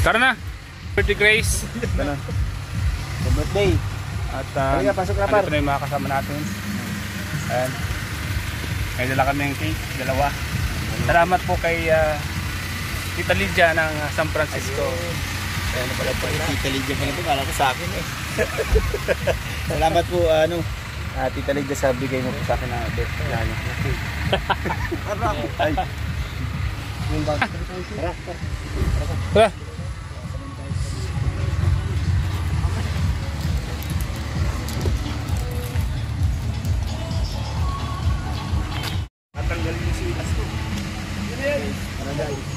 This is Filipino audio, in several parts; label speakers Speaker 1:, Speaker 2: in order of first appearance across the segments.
Speaker 1: Tara na. Birthday Grace.
Speaker 2: Tara. Birthday.
Speaker 1: At
Speaker 2: pasok na par.
Speaker 1: Ano na yung mga kasama natin. Ayan. May dala kami ng cake, dalawa. Salamat po kay Tita Lydia ng San Francisco.
Speaker 2: Ayan na pala po. Tita Lydia pala ito. Kala ko sa akin eh. Salamat po Tita Lydia sa bigay mo po sa akin na birthday. Ay.
Speaker 1: Tara.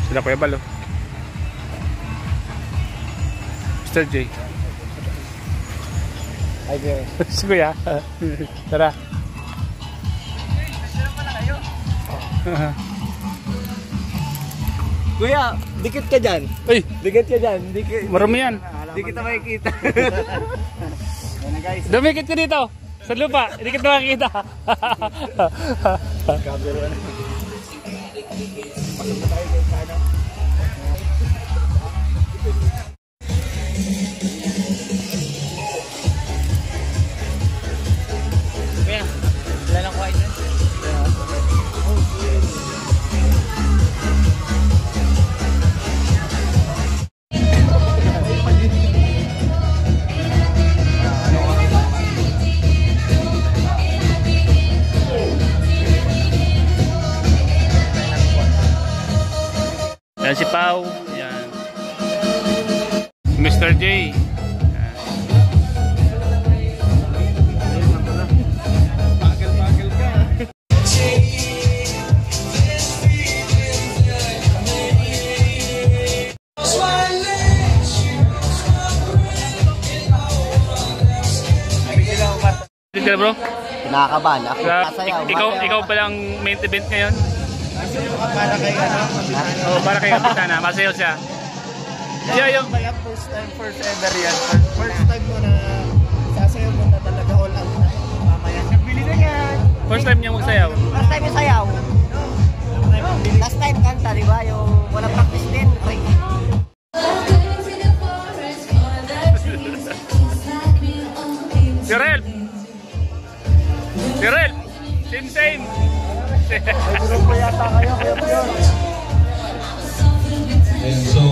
Speaker 1: Sila Kuya Bal, Mr. J.
Speaker 2: Ay,
Speaker 1: Si Kuya. Tara.
Speaker 2: Kuya, dikit ka dyan.
Speaker 1: Uy,
Speaker 2: Dikit ka dyan.
Speaker 1: marami yan.
Speaker 2: Di kita makikita. Yan guys.
Speaker 1: Dumikit ka dito. Sa lupa, hindi kita makikita.
Speaker 2: Kabiro na. Pasok na tayo guys. Sana. Kuya, wala lang kuha ito.
Speaker 1: Yan si Pau. Yan. Mr. J.
Speaker 2: Bagel ka.
Speaker 1: Dito bro.
Speaker 2: Nakakabahan ako.
Speaker 1: Ikaw pa lang main event ngayon?
Speaker 2: Para kay
Speaker 1: Oh, para kay Kapitana. Masayaw siya.
Speaker 2: Yung first ever yan. First time mo na sasayaw mo na talaga all out na. Mamaya. Nagbili na yan.
Speaker 1: First time niya magsayaw.
Speaker 3: Last time yung sayaw. Last time kanta, di ba? Yung walang practice din.
Speaker 1: Tirel! Tirel! Same!
Speaker 2: Ay, bulog pa yata kayo. Kaya po yun.
Speaker 4: And so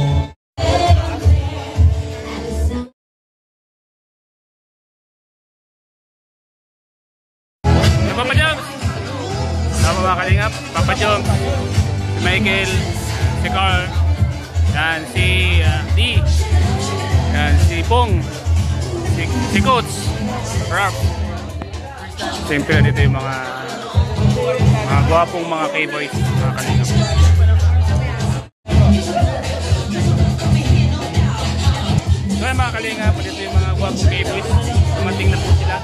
Speaker 1: Papa Joms! Tama mga kalingap. Papa Joms, si Michael, si Carl, yan, si D, yan, si Pong, si Coach, Rap. Siyempre dito yung mga gwapong mga K-boys, mga kalingap. So yung mga kalingap, dito yung mga gwapong K-boys. Tumating na po sila.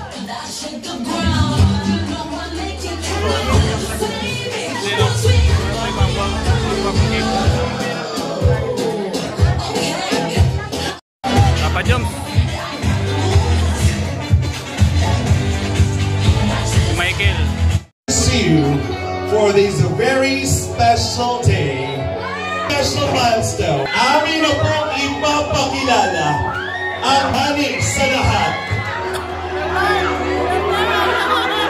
Speaker 1: Papa Joms, Michael.
Speaker 4: see you for this very special day, special milestone. Amin na pong ipapakilala ang hani sa lahat.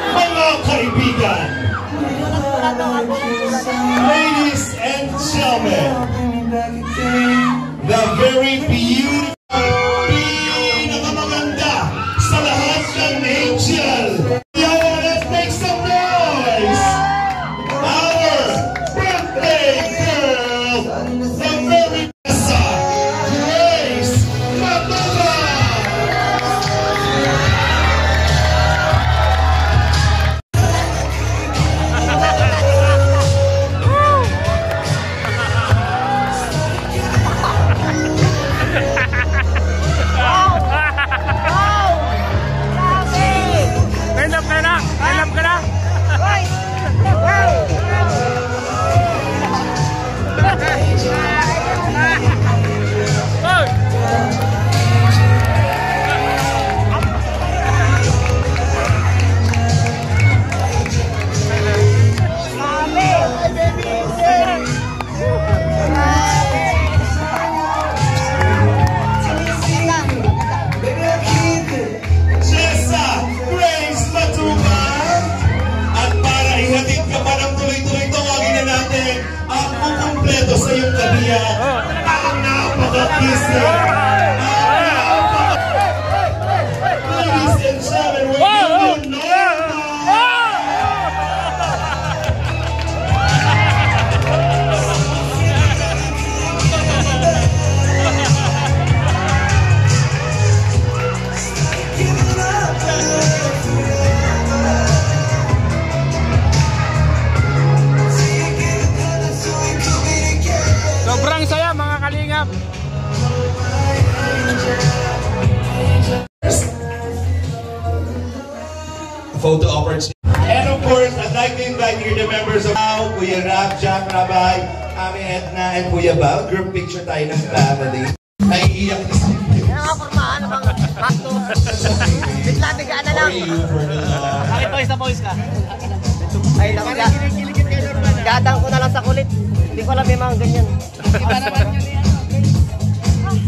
Speaker 4: Mga kaibigan, ladies and gentlemen, the very beautiful, pinakamaganda sa lahat ng angel. Let's make some noise! Our birthday girl, the very best, Grace Matola! napaka-kiss na. Ladies and gentlemen, we're giving you
Speaker 1: Sobrang saya mga kalingap.
Speaker 4: photo opportunity. And of course, I'd like to invite here the members of Kuya Rab, Jack Rabay, Ami Edna, and Kuya Bal. Group picture tayo ng family. Naiiyak na si
Speaker 3: Kaya nga pormahan namang hakto. Bigla bigaan na lang.
Speaker 2: Bakit boys ka?
Speaker 3: Ay lang, gadang ko na lang sa kulit. Hindi ko alam yung mga ganyan.
Speaker 2: Iba naman yun yan.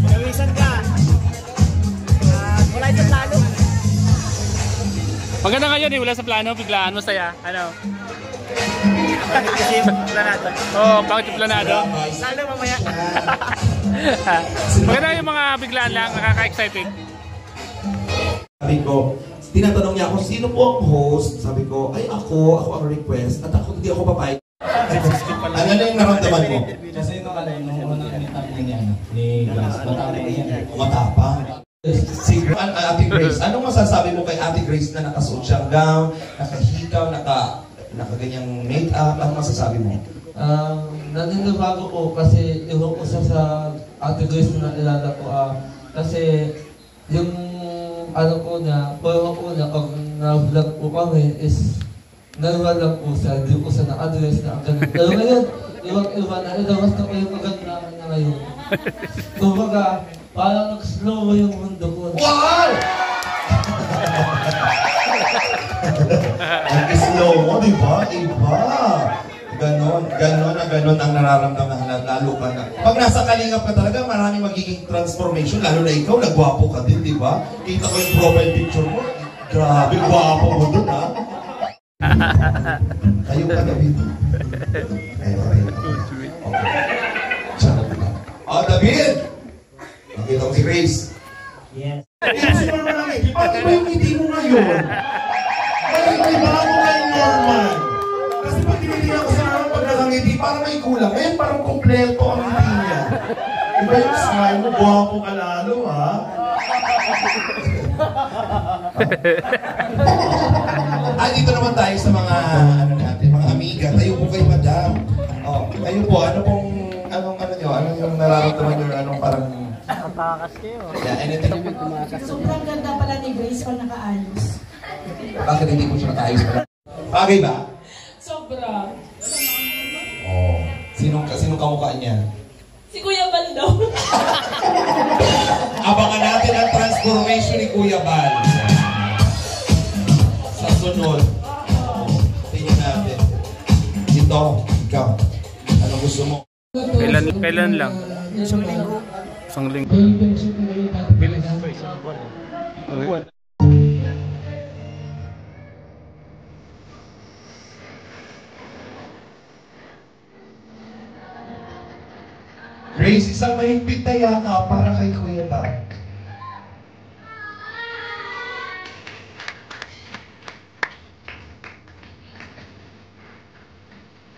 Speaker 2: Nawisan ka.
Speaker 3: Wala ito plano.
Speaker 1: Maganda ngayon eh, wala sa plano, biglaan, masaya. Ano?
Speaker 2: Kasi yung planado.
Speaker 1: Oo, bakit yung planado?
Speaker 3: Lalo mamaya.
Speaker 1: Maganda yung mga biglaan lang, nakaka-excited.
Speaker 4: Sabi ko, tinatanong niya ako, sino po ang host? Sabi ko, ay ako ang request, at ako hindi ako papayag. Ano na yung naramdaman mo?
Speaker 2: Kasi nung unang meetup niya ni Glass, matapang yan.
Speaker 4: Matapang. Si Ate Grace, anong masasabi mo kay Ate Grace na nakasuot siyang gown, nakahikaw, nakaganyang make-up, anong masasabi mo?
Speaker 5: Naninibago ko kasi yung ko sa Ate Grace na ilala ko kasi yung ano ko na, pero ko na pag na-vlog ko kami is naruwa lang po siya, hindi ko siya na-address na ang ganun. Pero ngayon, iwag-iwa na ilawas na ko yung maganda niya ngayon. Kumbaga, parang nag-slow yung mundo ko.
Speaker 4: Wow! Ang slow mo, di ba? Iba. Ganon ang nararamdaman na lalo ka na. Pag nasa kalingap ka talaga, maraming magiging transformation. Lalo na ikaw, nagwapo ka din, di ba? Kita ko yung profile picture mo. Grabe, gwapo mo dun, ha? Kayo ka, David. Okay. Oh, David! Nakita ko si Grace.
Speaker 3: Yes.
Speaker 4: Yes, normal lang eh. Paano ba yung ngiti mo ngayon? May bago kay Norman. Kasi pag tinitingnan ko sa naman pag nakangiti, parang may kulang. Ngayon parang kompleto ang ngiti niya. Iba yung smile mo, guwapo ka lalo, ha? Dito naman tayo sa mga, ano natin, mga amiga. Tayo po kay Madam. Oh, kayo po, ano pong, anong yung nararamdaman nyo, anong parang,
Speaker 3: Napakakas kayo.
Speaker 4: yeah, anything?
Speaker 6: Sobrang ganda pala ni Grace pag nakaayos.
Speaker 4: Bakit hindi ko siya nakaayos pala? Bagay ba?
Speaker 6: Sobra.
Speaker 4: Oo. Sinong kamukha niya?
Speaker 6: Si Kuya Bal daw.
Speaker 4: Abangan natin ang transformation ni Kuya Bal. Sa sunod. Tingnan natin. Ito, ikaw. Ano gusto mo?
Speaker 1: Kailan lang? Isang linggo.
Speaker 4: Grace, isang mahigpit na yaka para kay Kuya Bal.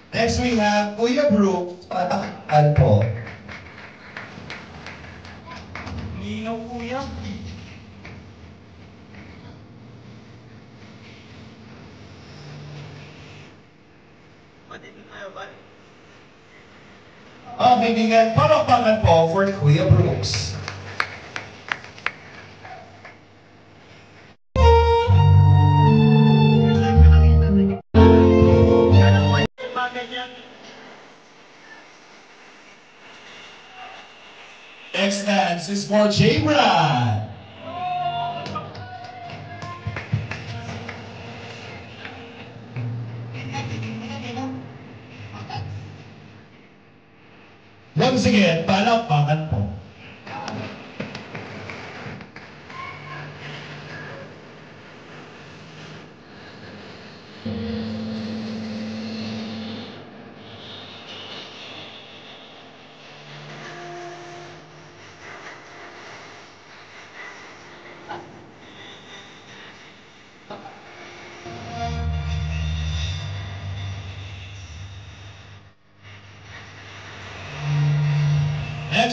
Speaker 4: Next we have Kuya Brooke. Patakal po.
Speaker 2: Linaw kuya.
Speaker 4: Bibigyan palakpakan po for Kuya Brooks. Next dance is for J. Brad. Once again, palakpakan po.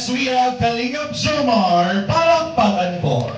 Speaker 4: Next we have Kalingap Jomar, palakpakan po.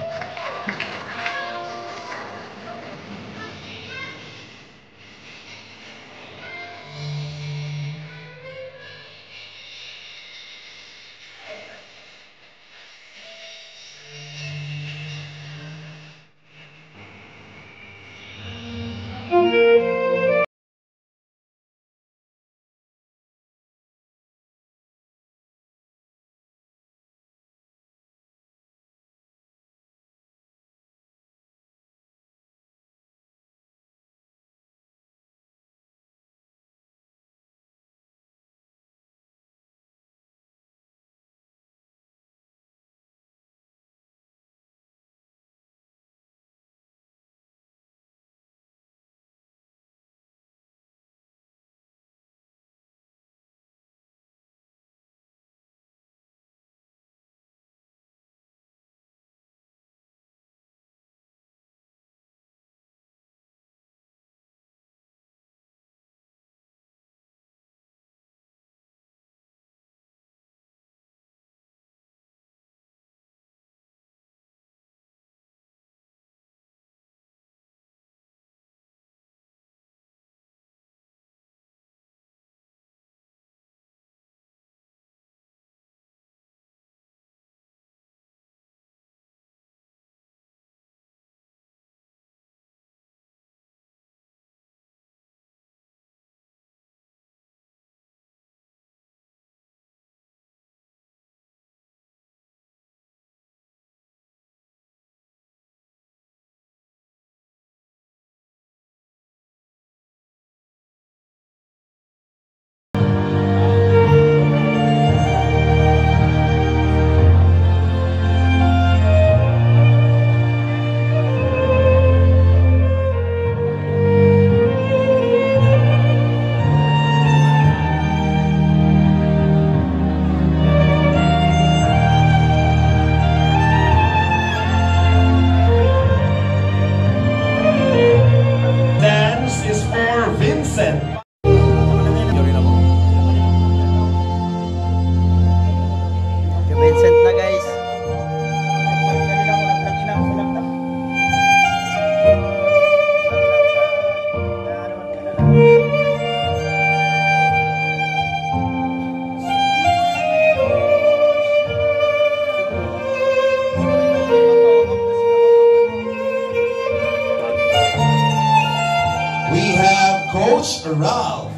Speaker 2: Vincent na guys.
Speaker 4: We have Coach Ralph.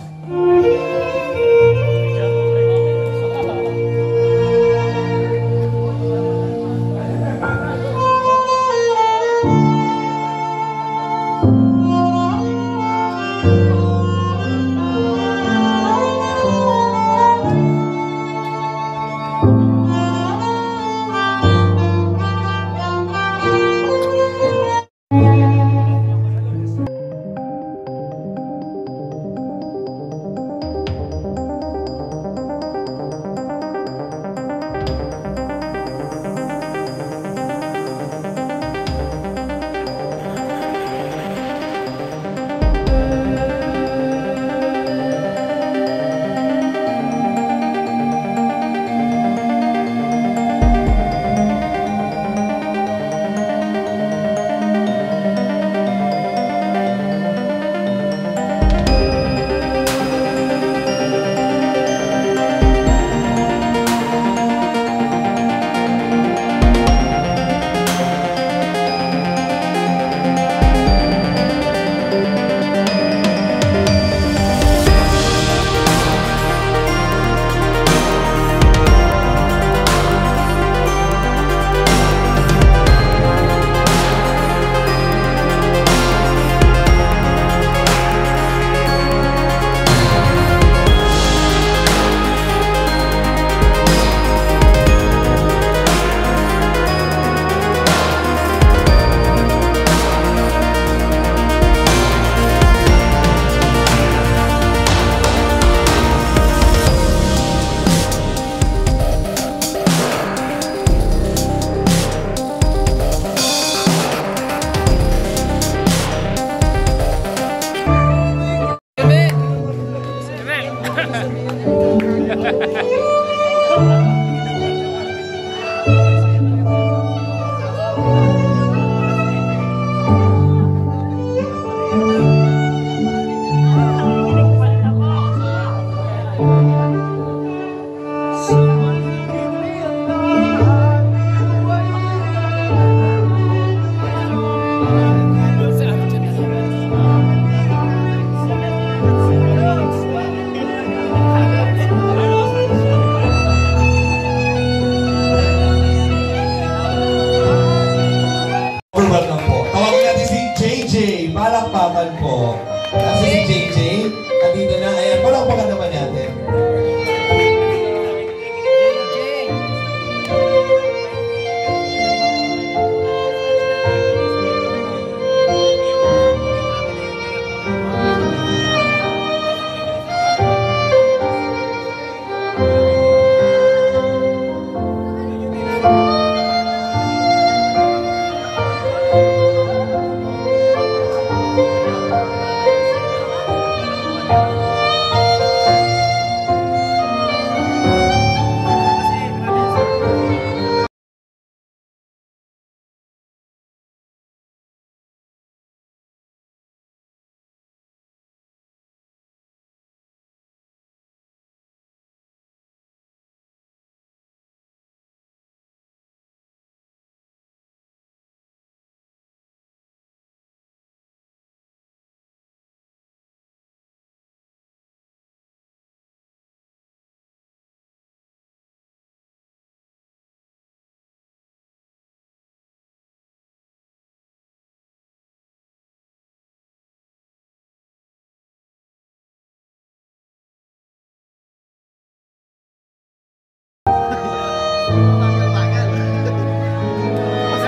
Speaker 4: naman po. Kasi si JJ, andito na. Ayan, palakpakan naman natin.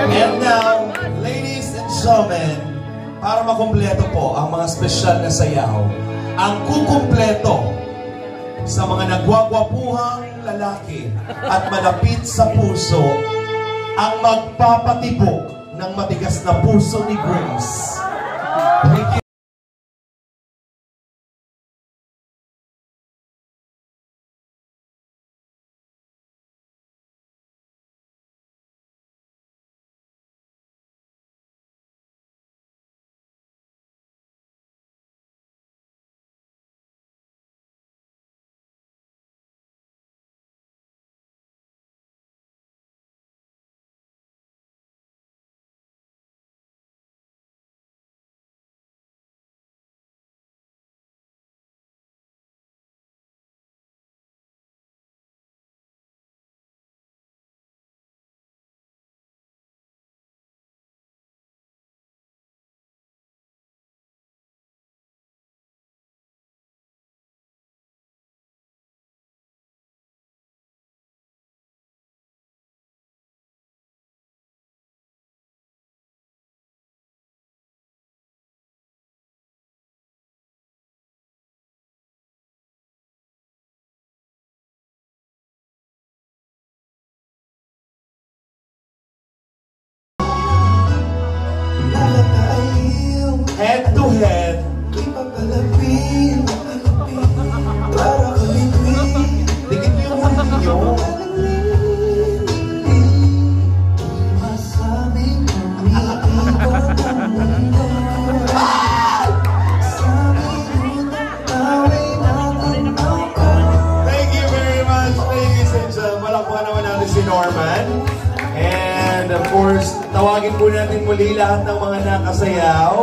Speaker 4: And now, ladies and gentlemen, para makumpleto po ang mga special na sayaw, ang kukumpleto sa mga nagwagwapuhang lalaki at malapit sa puso, ang magpapatibok ng matigas na puso ni Grace. Thank you. Head to head. Dikit yung ninyo. Thank you very much, ladies and gentlemen. Malakpakan naman natin si Norman. And of course, tawagin po natin muli lahat ng mga nakasayaw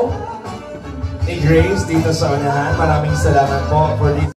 Speaker 4: ni Grace dito sa unahan. Maraming salamat po for this.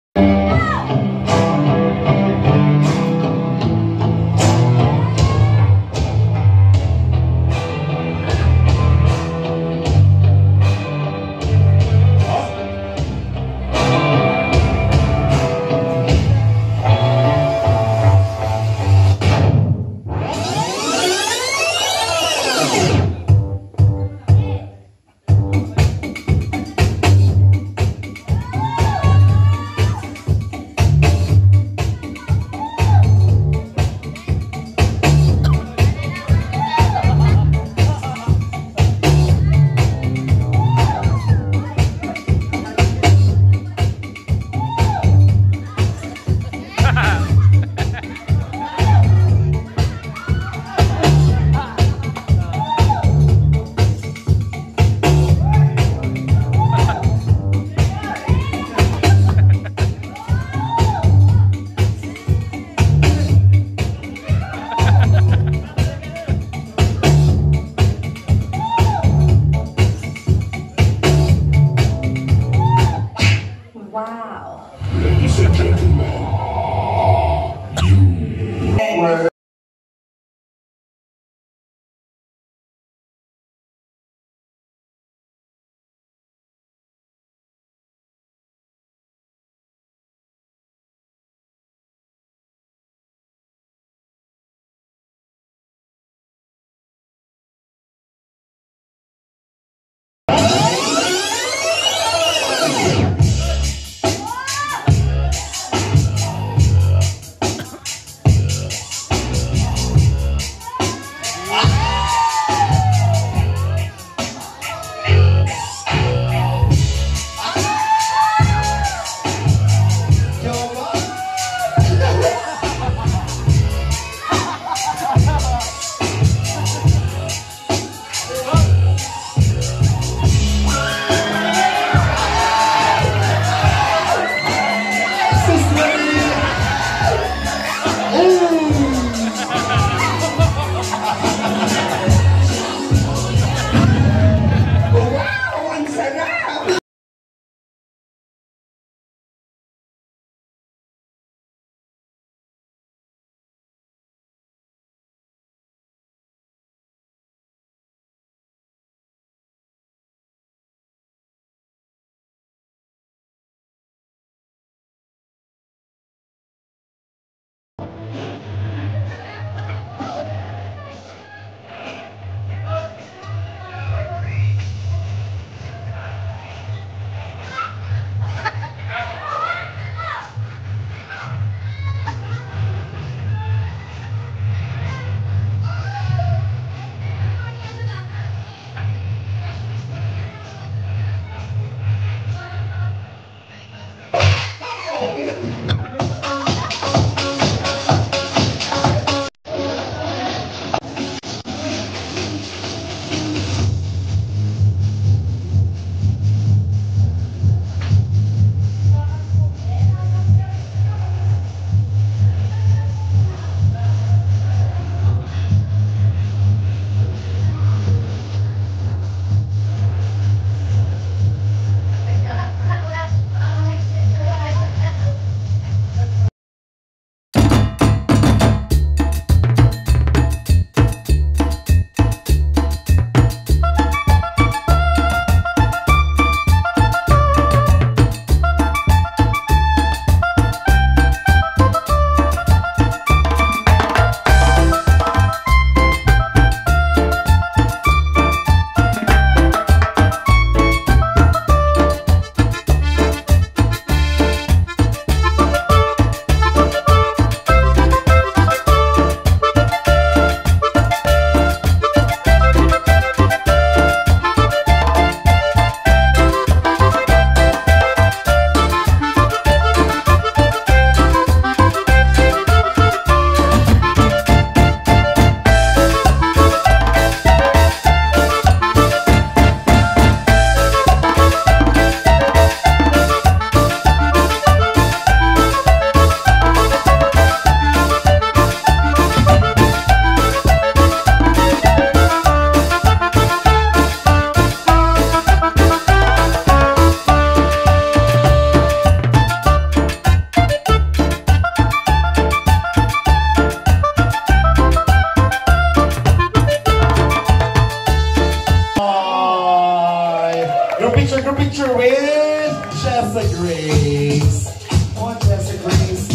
Speaker 4: with Jessa Grace. Come on, Jessa Grace.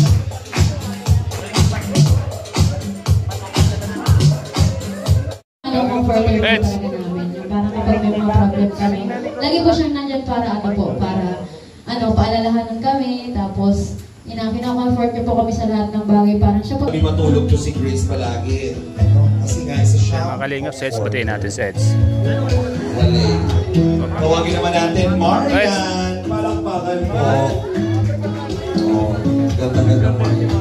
Speaker 7: Ano comforter po talaga namin. Yung parang kapag may mga problem kami, lagi po siyang nandyan para paalalahanan kami, tapos kina-comfort niyo po kami sa lahat ng bagay. Parang siya po.
Speaker 4: Hindi matulog to si Grace palagi. Kasi nga, isa siya.
Speaker 1: Mga kalingap, sets, pati natin sets.
Speaker 4: Tawagin naman natin, Marian. Palakpakan mo.
Speaker 5: Ganda-ganda po.